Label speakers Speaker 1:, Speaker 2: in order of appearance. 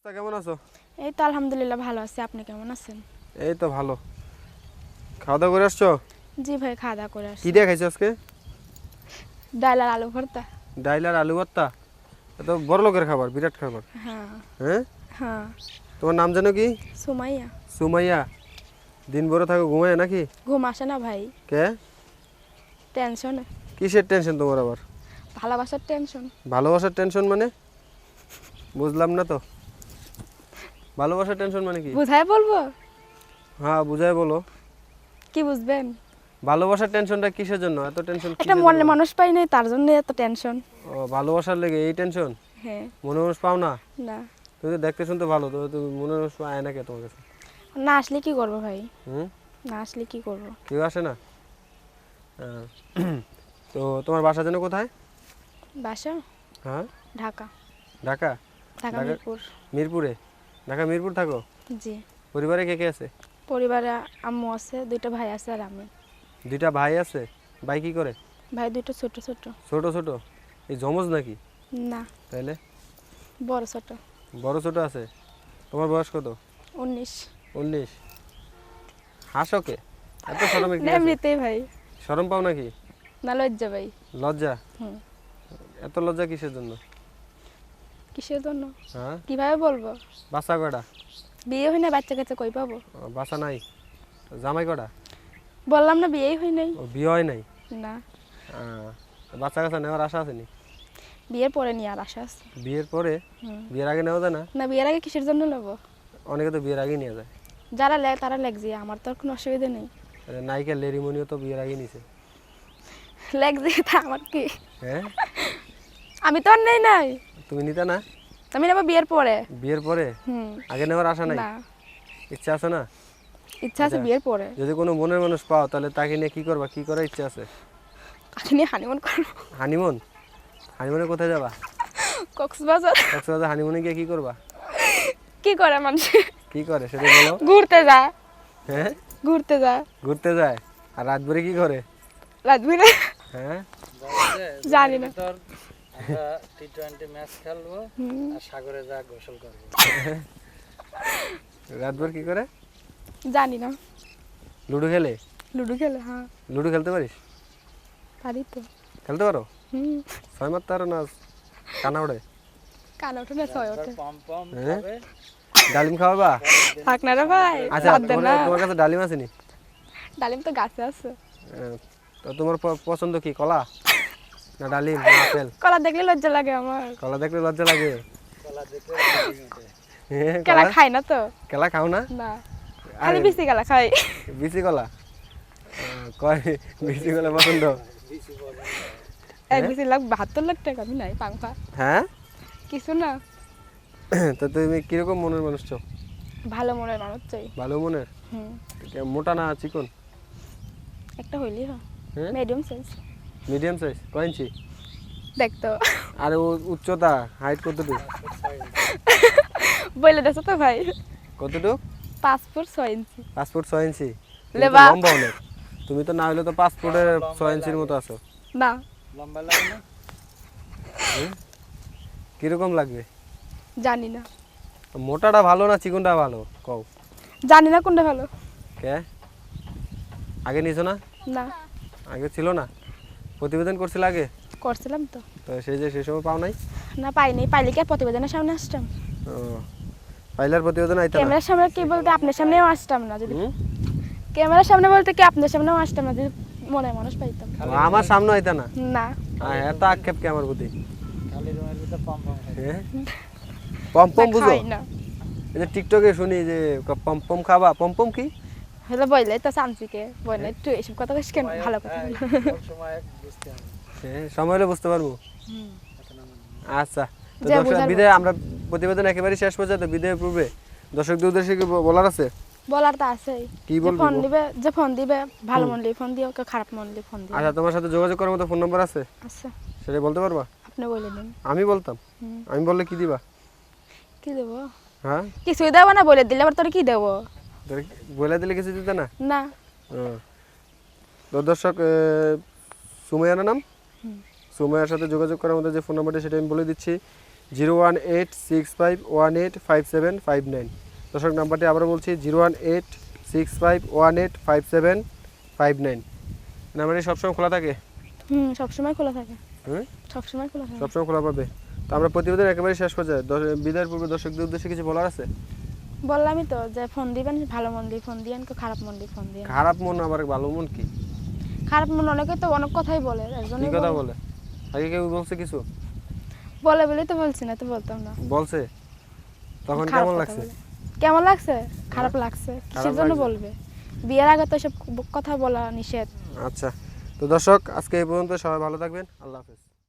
Speaker 1: তা কেমন আছো?
Speaker 2: এই তো আলহামদুলিল্লাহ ভালো আছি। আপনি কেমন আছেন?
Speaker 1: এই তো ভালো। খাওয়া দাওয়া করে আসছো?
Speaker 2: জি ভাই, খাওয়া দাওয়া করে
Speaker 1: কি
Speaker 2: আসছি।
Speaker 1: দিয়ে খাইছো আজকে?
Speaker 2: ডাল আর আলু ভর্তা।
Speaker 1: ডাইল আর আলু ভর্তা? এত বড় লোকের খাবার, বিরাট খাবার।
Speaker 2: হ্যাঁ
Speaker 1: হ্যাঁ,
Speaker 2: হ্যাঁ।
Speaker 1: তোমার নাম জানো কি?
Speaker 2: সুমাইয়া।
Speaker 1: সুমাইয়া। দিন ভরে থাকো ঘুমায় নাকি?
Speaker 2: ঘুম আসে না ভাই,
Speaker 1: কে?
Speaker 2: টেনশনে।
Speaker 1: কিসের টেনশন তোমার আবার?
Speaker 2: ভালোবাসার টেনশন।
Speaker 1: ভালোবাসার টেনশন মানে? বুঝলাম না তো। ভালোবাসার টেনশন মানে কি?
Speaker 2: বুঝায় বলবো?
Speaker 1: হ্যাঁ, বুঝাই বলো।
Speaker 2: কি বুঝবেন?
Speaker 1: ভালোবাসার টেনশনটা কিসের জন্য? এত টেনশন
Speaker 2: একটা
Speaker 1: কিসের
Speaker 2: মনে
Speaker 1: জন্য?
Speaker 2: মানুষ পাই নাই, তার জন্য এত টেনশন।
Speaker 1: ও, ভালোবাসার লেগে এই টেনশন?
Speaker 2: হ্যাঁ।
Speaker 1: মনে মানুষ পাও না?
Speaker 2: না,
Speaker 1: তুমি তো দেখতে শুনতে ভালো, তো তুমি মনে মানুষ আয় না কে তোমার কাছে?
Speaker 2: না আসলে কি করবো ভাই?
Speaker 1: হুম,
Speaker 2: না আসলে কি করবো?
Speaker 1: কেউ আসে না? আহ, তো তোমার বাসা যেন কোথায়?
Speaker 2: বাসা
Speaker 1: হ্যাঁ,
Speaker 2: ঢাকা।
Speaker 1: ঢাকা?
Speaker 2: ঢাকা
Speaker 1: ঢাকা
Speaker 2: মিরপুর।
Speaker 1: মিরপুরে? ঢাকা মিরপুর থাকো?
Speaker 2: জি।
Speaker 1: পরিবারে কে কে আছে?
Speaker 2: পরিবারে আম্মু আছে, দুইটা ভাই আছে আর আমি।
Speaker 1: দুইটা ভাই আছে? ভাই কি করে?
Speaker 2: ভাই দুইটা ছোট ছোট।
Speaker 1: ছোট ছোট? এই জমজ নাকি?
Speaker 2: না,
Speaker 1: তাইলে
Speaker 2: বড় ছোট।
Speaker 1: বড় ছোট আছে? তোমার বয়স কত?
Speaker 2: 19।
Speaker 1: 19? হাসো কে? এত শরমের কি আছে?
Speaker 2: এমনিতেই ভাই।
Speaker 1: শরম পাও নাকি?
Speaker 2: না, লজ্জা ভাই।
Speaker 1: লজ্জা?
Speaker 2: হুম।
Speaker 1: এত লজ্জা কিসের জন্য?
Speaker 2: কিসের জন্য?
Speaker 1: হ্যাঁ,
Speaker 2: কিভাবে বলবো?
Speaker 1: বাচ্চা কয়টা?
Speaker 2: বিয়ে হয় না, বাচ্চা কাচ্চা কই পাবো?
Speaker 1: বাচ্চা নাই? জামাই কয়টা?
Speaker 2: বললাম না, বিয়েই হয় নাই।
Speaker 1: ও, বিয়ে হয় নাই?
Speaker 2: না,
Speaker 1: বাচ্চা কাচ্চা নেওয়ার আশা আছে নি?
Speaker 2: বিয়ের পরে নিয়ে আর আশা আছে।
Speaker 1: বিয়ের পরে?
Speaker 2: হুম।
Speaker 1: বিয়ের আগে নেওয়া যায় না?
Speaker 2: না, বিয়ের আগে কিসের জন্য নেবো?
Speaker 1: অনেকে তো বিয়ের আগে নিয়ে যায়।
Speaker 2: যারা লেয় তারা লেগজি, আমার তো আর কোনো অসুবিধা নেই।
Speaker 1: নায়িকা লেরিমনিও তো বিয়ের আগে নিছে।
Speaker 2: লেগজি তা আমার কি?
Speaker 1: হ্যাঁ,
Speaker 2: আমি তো আর নেই নাই।
Speaker 1: তুমি নিতে না?
Speaker 2: আমি নেবো বিয়ের পরে।
Speaker 1: বিয়ের পরে?
Speaker 2: হুম।
Speaker 1: আগে নেওয়ার আশা নাই?
Speaker 2: না,
Speaker 1: ইচ্ছা আছে না?
Speaker 2: ইচ্ছা আছে
Speaker 1: আচ্ছা।
Speaker 2: বিয়ের পরে।
Speaker 1: যদি কোনো মনের মানুষ পাও তাহলে তাকে নিয়ে কি করবা, কি করার ইচ্ছা আছে?
Speaker 2: তাকে নিয়ে হানিমুন করবো।
Speaker 1: হানিমুন? হানিমুনে কোথায় যাবা?
Speaker 2: কক্সবাজার।
Speaker 1: কক্সবাজার হানিমুনে গিয়ে কি করবা?
Speaker 2: কি করে মানুষ?
Speaker 1: কি করে সেটা বলো।
Speaker 2: ঘুরতে যায়।
Speaker 1: হ্যাঁ,
Speaker 2: ঘুরতে যায়।
Speaker 1: ঘুরতে যায়। আর রাত ভরে কি করে?
Speaker 2: রাজবিরে।
Speaker 1: হ্যাঁ,
Speaker 2: জানি না।
Speaker 3: আমরা টি-20 ম্যাচ খেলবো আর সাগরে যা গোসল করবো।
Speaker 1: রাত ভর কি করে?
Speaker 2: জানি না।
Speaker 1: লুডো খেলে?
Speaker 2: লুডো খেলে, হ্যাঁ।
Speaker 1: লুডো খেলতে পারিস?
Speaker 2: পারি তো।
Speaker 1: খেলতে পারো?
Speaker 2: হুম।
Speaker 1: ছয় মারতে পারো না? কানা ওড়ে?
Speaker 2: কান ওঠে না, ছয় ওঠে।
Speaker 3: পম পম
Speaker 1: হ্যাঁ?
Speaker 3: খাবে।
Speaker 1: ডালিম খাওয়াবা?
Speaker 2: থাক না রে ভাই,
Speaker 1: আচ্ছা,
Speaker 2: বাদ দেন না।
Speaker 1: তোমার কাছে ডালিম আছে নি?
Speaker 2: ডালিম তো গাছে আছে।
Speaker 1: তো তোমার পছন্দ কি, কলা না ডালিম না আপেল?
Speaker 2: কলা দেখলে লজ্জা লাগে আমার।
Speaker 1: কলা দেখলে লজ্জা লাগে?
Speaker 3: কলা দেখলে পানি ওঠে।
Speaker 1: হ্যাঁ,
Speaker 2: কেলা খাই না তো।
Speaker 1: কেলা খাও না?
Speaker 2: না, খালি বিসি কেলা খাই।
Speaker 1: বিচি কলা? কয় বিচি কলা পছন্দ?
Speaker 3: বিচি বলে।
Speaker 2: এক বিসি লাখ 72 লাখ টাকা আমি নাই পাংফা।
Speaker 1: হ্যাঁ,
Speaker 2: কিছু না,
Speaker 1: তো তুমি কিরকম মনের মানুষ છો?
Speaker 2: ভালো মনের মানুষ চাই।
Speaker 1: ভালো মনের?
Speaker 2: হুম।
Speaker 1: মোটা না চিকন?
Speaker 2: একটা হইলি হ্যাঁ,
Speaker 1: হ্যাঁ,
Speaker 2: মিডিয়াম সাইজ।
Speaker 1: Medium size? কয় ইঞ্চি?
Speaker 2: দেখতো
Speaker 1: আর উচ্চতা হাইট কতটুকু?
Speaker 2: বলে দেছো তো ভাই,
Speaker 1: কতটুকু?
Speaker 2: 5 ফুট 6 ইঞ্চি।
Speaker 1: 5 ফুট 6 ইঞ্চি? তুমি তো
Speaker 2: লেবা।
Speaker 1: লম্বা অনেক। তুমি তো না হলে তো 5 ফুটের 6 ইঞ্চির মতো আছো।
Speaker 2: না,
Speaker 3: লম্বা লাগে না?
Speaker 1: কিরকম লাগবে?
Speaker 2: জানি না।
Speaker 1: মোটাটা ভালো না চিকনটা ভালো কও?
Speaker 2: জানি না কোনটা ভালো।
Speaker 1: কে? আগে নিছো না?
Speaker 2: না,
Speaker 1: আগে ছিল না? প্রতিবেদন করছিল আগে?
Speaker 2: করছিলাম তো।
Speaker 1: তো সেই সময় পাও নাই?
Speaker 2: না, পাইনি। পাইলে কি আর প্রতিবেদনের সামনে আসতাম?
Speaker 1: ও, পাইলার প্রতিবেদন আইতা না?
Speaker 2: ক্যামেরার সামনে কি বলতে আপনার সামনেও আসতাম না যদি।
Speaker 1: হুম?
Speaker 2: ক্যামেরার সামনে বলতে কি আপনার সামনেও আসতাম না যদি মনে মানুষ পাইতাম।
Speaker 1: ও, আমার সামনে আইতা না?
Speaker 2: না,
Speaker 1: এত আক্ষেপ কে আমার প্রতি?
Speaker 3: খালি রুমের ভিতরে পম পম খাবে।
Speaker 1: হ্যাঁ? পম পম বুঝো?
Speaker 2: খাই না।
Speaker 1: এই যে টিকটকে শুনি যে পম পম খাবা, পম পম কি?
Speaker 2: হলো বইলে তো শান্তিকে বলে একটু এসব কথা কইস কেন, ভালো কথা বল।
Speaker 3: সব সময় বুঝতে হবে।
Speaker 1: হ্যাঁ, সময় হলে বুঝতে পারবো। আচ্ছা, তো
Speaker 2: যা
Speaker 1: দর্শক
Speaker 2: বুঝার
Speaker 1: বিদায়, আমরা প্রতিবেদন একেবারে শেষ পর্যন্ত বিদায়ের পূর্বে দর্শকদের উদ্দেশ্যে কি বলার আছে?
Speaker 2: বলার তো আছেই।
Speaker 1: কি
Speaker 2: যে
Speaker 1: বলবো?
Speaker 2: ফোন দিবে, যে ফোন দিবে ভালো মন দিয়ে ফোন দিও, কেউ খারাপ মন দিয়ে ফোন দিও।
Speaker 1: আচ্ছা, তোমার সাথে যোগাযোগ করার মতো ফোন নম্বর আছে?
Speaker 2: আচ্ছা,
Speaker 1: সেটা বলতে পারবা?
Speaker 2: আপনি বলে দিন।
Speaker 1: আমি বলতাম?
Speaker 2: হুম।
Speaker 1: আমি বললে কি দিবা?
Speaker 2: কি দেবো?
Speaker 1: হ্যাঁ,
Speaker 2: কিছুই দেবো না, বলে দিলে আবার তোর কি দেবো?
Speaker 1: বলে দিলে কিছু দিতে না?
Speaker 2: না।
Speaker 1: ও। তো দর্শক, সুমাইয়ার নাম, সুমাইয়ার সাথে যোগাযোগ করার মতো যে ফোন নাম্বারটা সেটা আমি বলে দিচ্ছি 01865185759। দর্শক নাম্বারটি আবারও বলছি 01865185759। নাম্বারটি সবসময় খোলা থাকে?
Speaker 2: সবসময় খোলা থাকে।
Speaker 1: হুম,
Speaker 2: সবসময় খোলা থাকে।
Speaker 1: সবসময় খোলা পাবে। তো আমরা প্রতিবেদন একেবারে শেষ পর্যায়ে বিদায়ের পূর্বে দর্শকদের উদ্দেশ্যে কিছু বলার আছে?
Speaker 2: বললামই তো যে ফোন দিবেন, ভালো মন দিয়ে ফোন দিয়েন, খারাপ মন দিয়ে ফোন দিয়েন।
Speaker 1: খারাপ মন আবার ভালো মন কি?
Speaker 2: খারাপ মন অনেকে তো অনেক কথাই বলে, এর
Speaker 1: কি
Speaker 2: জন্যই
Speaker 1: কথা বলে? আগে কেউ বলছে কিছু?
Speaker 2: বলে বলেই তো বলছি, না তো বলতাম না।
Speaker 1: বলছে? তখন
Speaker 2: খারাপ
Speaker 1: কেমন
Speaker 2: কথা
Speaker 1: লাগছে?
Speaker 2: বলে। কেমন লাগছে? খারাপ লাগছে। কিসের জন্য
Speaker 1: লাগছে?
Speaker 2: বলবে? বিয়ের আগে তো এসব কথা বলা নিষেধ।
Speaker 1: আচ্ছা, তো দর্শক আজকে এই পর্যন্ত। সবাই ভালো থাকবেন। আল্লাহ হাফেজ।